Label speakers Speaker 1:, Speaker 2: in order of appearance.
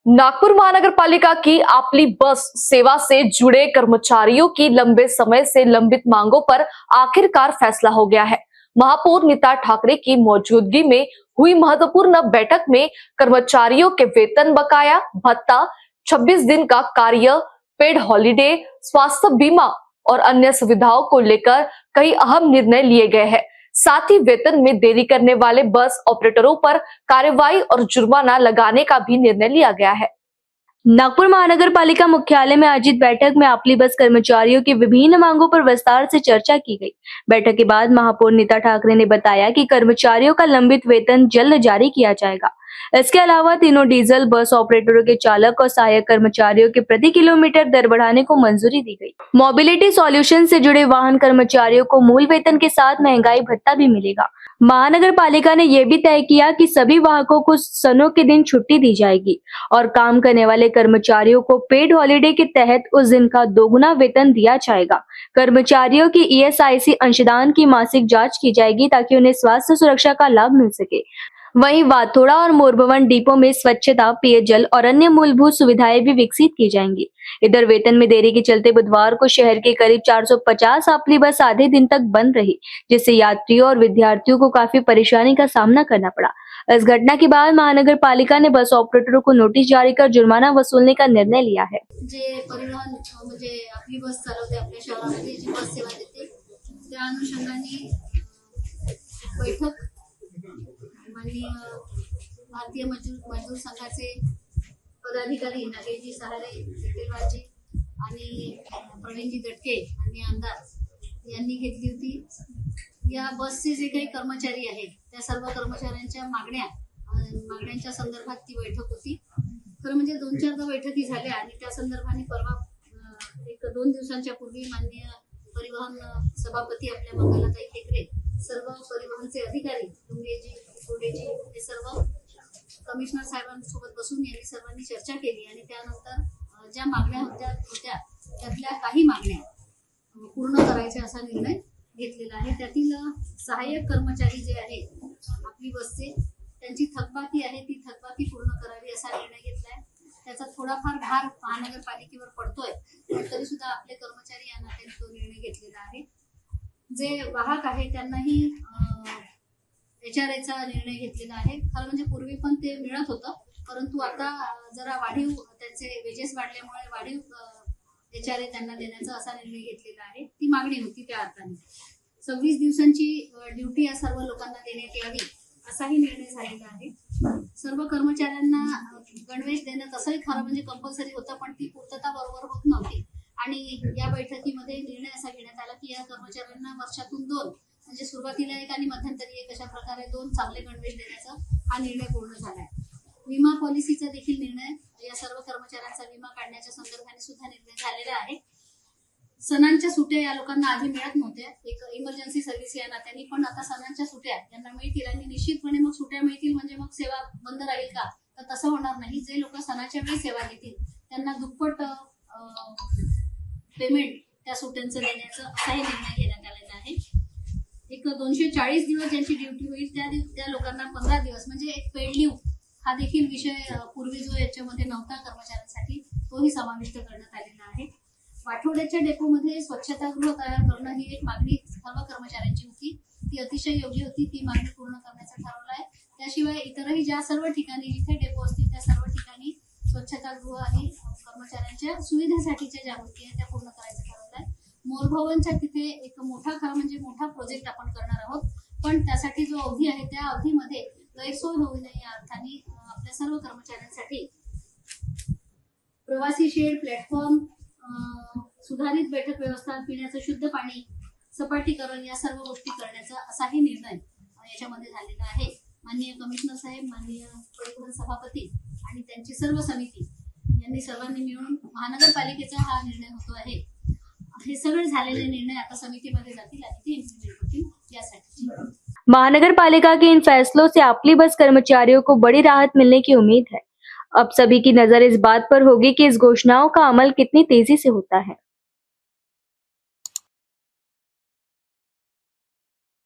Speaker 1: नागपुर महानगर पालिका की आपली बस सेवा से जुड़े कर्मचारियों की लंबे समय से लंबित मांगों पर आखिरकार फैसला हो गया है। महापौर नीता ठाकरे की मौजूदगी में हुई महत्वपूर्ण बैठक में कर्मचारियों के वेतन बकाया, भत्ता, 26 दिन का कार्य, पेड हॉलिडे, स्वास्थ्य बीमा और अन्य सुविधाओं को लेकर कई अहम निर्णय लिए गए हैं। साथ ही वेतन में देरी करने वाले बस ऑपरेटरों पर कार्रवाई और जुर्माना लगाने का भी निर्णय लिया गया है।
Speaker 2: नागपुर महानगर पालिका मुख्यालय में आयोजित बैठक में आपली बस कर्मचारियों की विभिन्न मांगों पर विस्तार से चर्चा की गई। बैठक के बाद महापौर नीता ठाकरे ने बताया कि कर्मचारियों का लंबित वेतन जल्द जारी किया जाएगा। इसके अलावा तीनों डीजल बस ऑपरेटरों के चालक और सहायक कर्मचारियों के प्रति किलोमीटर दर बढ़ाने को मंजूरी दी गई। मोबिलिटी सॉल्यूशन से जुड़े वाहन कर्मचारियों को मूल वेतन के साथ महंगाई भत्ता भी मिलेगा। महानगर पालिका ने यह भी तय किया कि सभी वाहकों को सनों के दिन छुट्टी दी जाएगी और काम करने वाले कर्मचारियों को पेड हॉलिडे के तहत उस दिन का दोगुना वेतन दिया जाएगा। कर्मचारियों की ईएसआईसी अंशदान की मासिक जांच की जाएगी ताकि उन्हें स्वास्थ्य सुरक्षा का लाभ मिल सके। वहीं वाथोड़ा और मोरभवन डिपो में स्वच्छता, पेयजल और अन्य मूलभूत सुविधाएं भी विकसित की जाएंगी। इधर वेतन में देरी के चलते बुधवार को शहर के करीब 450 आपली बस आधे दिन तक बंद रही, जिससे यात्रियों और विद्यार्थियों को काफी परेशानी का सामना करना पड़ा। इस घटना के बाद महानगर पालिका ने बस ऑपरेटरों को नोटिस जारी कर जुर्माना वसूलने का निर्णय लिया है।
Speaker 3: जे परिवहन म्हणजे आपली बस चालवते, आपल्या शहरामध्ये जी बस सेवा देते, त्या अनुषंगाने बैठक माननीय भारतीय मजदूर संघाचे पदाधिकारी नागेशजी सहारे, विठ्ठलरावजी आणि प्रवीणजी दटके आणि आमदार यांनी घेतली होती। या बसचे जे काही कर्मचारी आहेत त्या सर्व कर्मचाऱ्यांच्या मागण्यांच्या संदर्भात ती बैठक होती। खरं म्हणजे 2-4 बैठकी झाल्या आणि त्या संदर्भाने परवा 1-2 दिवसांच्या पूर्वी माननीय परिवहन सभापती आपल्या मंगलाताई टेकरे, सर्व परिवहनचे अधिकारी डोंगरेजी, कोडेजी हे सर्व कमिशनर साहेबांसोबत बसून यांनी सर्वांनी चर्चा केली आणि त्यानंतर ज्या मागण्या होत्या त्यातल्या काही मागण्या पूर्ण करायच्या असा निर्णय घेतलेला आहे। त्यातील सहाय्यक कर्मचारी जे आहेत आपली बसचे, त्यांची थकबाकी आहे ती थकबाकी पूर्ण करावी असा निर्णय घेतलाय। त्याचा थोडाफार भार महानगरपालिकेवर पडतोय, पण तरी सुद्धा आपले कर्मचारी या नात्याने तो निर्णय घेतलेला आहे। जे वाहक आहे त्यांनाही HRAचा निर्णय घेतलेला आहे। खरं म्हणजे पूर्वी पण ते मिळत होतं, परंतु आता जरा वाढीव त्यांचे वेजेस वाढल्यामुळे वाढीव HRA त्यांना देण्याचा असा निर्णय घेतलेला आहे। ती मागणी होती त्या अर्थाने 26 दिवसांची ड्युटी या सर्व लोकांना देण्यात यावी असाही निर्णय झालेला आहे। सर्व कर्मचाऱ्यांना गणवेश देणं तसंही खरं म्हणजे कंपल्सरी होतं, पण ती पूर्तता बरोबर होत नव्हती आणि या बैठकीमध्ये निर्णय असा घेण्यात आला की या कर्मचाऱ्यांना वर्षातून 2 म्हणजे सुरुवातीला 1 आणि मध्यंतरी 1 अशा प्रकारे 2 चांगले गणवेश देण्याचा हा निर्णय पूर्ण झालाय। विमा पॉलिसीचा देखील निर्णय, या सर्व कर्मचाऱ्यांचा विमा काढण्याच्या संदर्भाने सुद्धा निर्णय झालेला आहे। सणांच्या सुट्ट्या या लोकांना आधी मिळत नव्हत्या, एक इमर्जन्सी सर्व्हिस या नात्याने, पण आता सणांच्या सुट्ट्या यांना मिळतील आणि निश्चितपणे मग सुट्ट्या मिळतील म्हणजे मग सेवा बंद राहील का, तर तसं होणार नाही। जे लोक सणाच्या वेळी सेवा देतील त्यांना दुप्पट पेमेंट त्या सुट्ट्यांचं देण्याचा असाही निर्णय घेण्यात आलेला आहे। एक 240 दिवस ज्यांची ड्युटी होईल त्या लोकांना 15 दिवस म्हणजे एक पेड लीव हा देखील विषय पूर्वी जो याच्यामध्ये नव्हता कर्मचाऱ्यांसाठी, तोही समाविष्ट करण्यात आलेला आहे। वाठोड्याच्या डेपोमध्ये स्वच्छतागृह तयार करणं ही एक मागणी सर्व कर्मचाऱ्यांची होती, ती अतिशय योग्य होती, ती मागणी पूर्ण करण्याचं ठरवलं आहे। त्याशिवाय इतरही ज्या सर्व ठिकाणी जिथे डेपो असतील त्या सर्व ठिकाणी स्वच्छतागृह आणि कर्मचाऱ्यांच्या सुविधेसाठीच्या ज्या गोष्टी आहेत त्या पूर्ण करायचं ठरवलं आहे। मोरभवनच्या तिथे एक खरं म्हणजे मोठा प्रोजेक्ट आपण करणार आहोत, पण त्यासाठी जो अवधी आहे त्या अवधीमध्ये गैरसोय होऊ नये या अर्थाने आपल्या सर्व कर्मचाऱ्यांसाठी प्रवासी शेड, प्लॅटफॉर्म, सुधारित बैठक व्यवस्था, पिण्याचं शुद्ध पाणी, सपाटीकरण या सर्व गोष्टी करण्याचा असाही निर्णय याच्यामध्ये झालेला आहे। माननीय कमिशनर साहेब, माननीय परिवहन सभापती आणि त्यांची सर्व समिती यांनी सर्वांनी मिळून महानगरपालिकेचा हा निर्णय होतो आहे। हे सगळे झालेले निर्णय आता समितीमध्ये जातील आणि ते इम्प्लिमेंट होतील यासाठी।
Speaker 2: महानगर पालिका के इन फैसलों से आपली बस कर्मचारियों को बड़ी राहत मिलने की उम्मीद है। अब सभी की नजर इस बात पर होगी कि इस घोषणाओं का अमल कितनी तेजी से होता है।